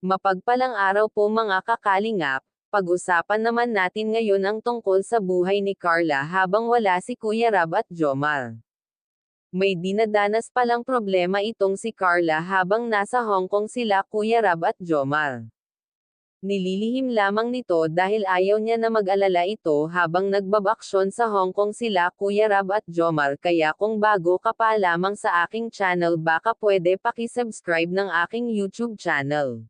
Mapagpalang araw po mga kakalingap, pag-usapan naman natin ngayon ang tungkol sa buhay ni Carla habang wala si Kuya Rab at Jomar. May dinadanas palang problema itong si Carla habang nasa Hong Kong sila Kuya Rab at Jomar. Nililihim lamang nito dahil ayaw niya na mag-alala ito habang nagbabaksyon sa Hong Kong sila Kuya Rab at Jomar, kaya kung bago ka pa lamang sa aking channel baka pwede paki-subscribe ng aking YouTube channel.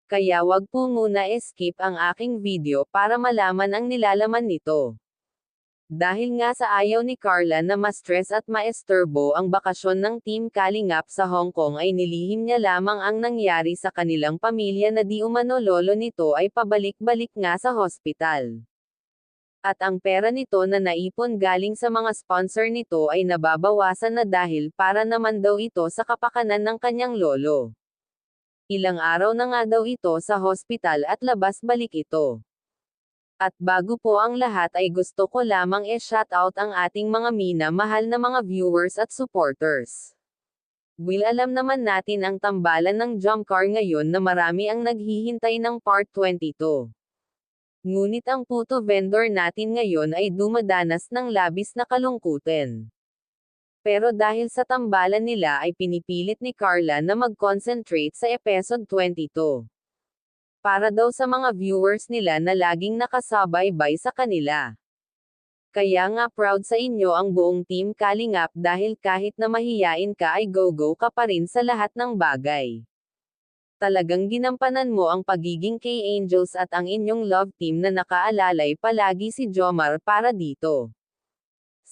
Kaya wag po muna skip ang aking video para malaman ang nilalaman nito. Dahil nga sa ayaw ni Carla na ma-stress at maesturbo ang bakasyon ng Team Kalingap sa Hong Kong ay nilihim niya lamang ang nangyari sa kanilang pamilya na di umano lolo nito ay pabalik-balik nga sa hospital. At ang pera nito na naipon galing sa mga sponsor nito ay nababawasan na dahil para naman daw ito sa kapakanan ng kanyang lolo. Ilang araw na nga daw ito sa hospital at labas-balik ito. At bago po ang lahat ay gusto ko lamang shoutout ang ating mga minamahal na mga viewers at supporters. Alam naman natin ang tambalan ng jump car ngayon na marami ang naghihintay ng part 22. Ngunit ang puto vendor natin ngayon ay dumadanas ng labis na kalungkutan. Pero dahil sa tambalan nila ay pinipilit ni Carla na mag-concentrate sa episode 22. Para daw sa mga viewers nila na laging nakasabay-bay sa kanila. Kaya nga proud sa inyo ang buong Team Kalingap dahil kahit na mahiyain ka ay go-go ka pa rin sa lahat ng bagay. Talagang ginampanan mo ang pagiging K-Angels at ang inyong love team na nakaalalay palagi si Jomar para dito.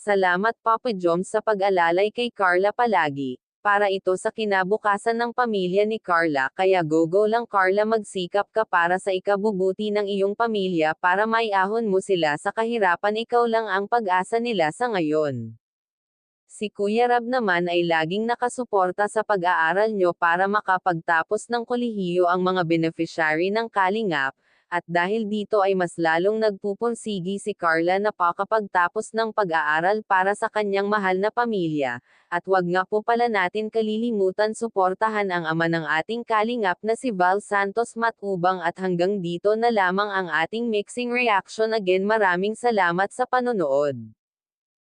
Salamat Papa Joms sa pag-alalay kay Carla palagi, para ito sa kinabukasan ng pamilya ni Carla, kaya go-go lang Carla, magsikap ka para sa ikabubuti ng iyong pamilya para maiahon mo sila sa kahirapan, ikaw lang ang pag-asa nila sa ngayon. Si Kuya Rab naman ay laging nakasuporta sa pag-aaral nyo para makapagtapos ng kolehiyo ang mga beneficiary ng Kalingap. At dahil dito ay mas lalong nagpupursigi si Carla na pakapagtapos ng pag-aaral para sa kanyang mahal na pamilya. At wag nga po pala natin kalilimutan suportahan ang ama ng ating Kalingap na si Val Santos Matubang, at hanggang dito na lamang ang ating mixing reaction. Again, maraming salamat sa panonood.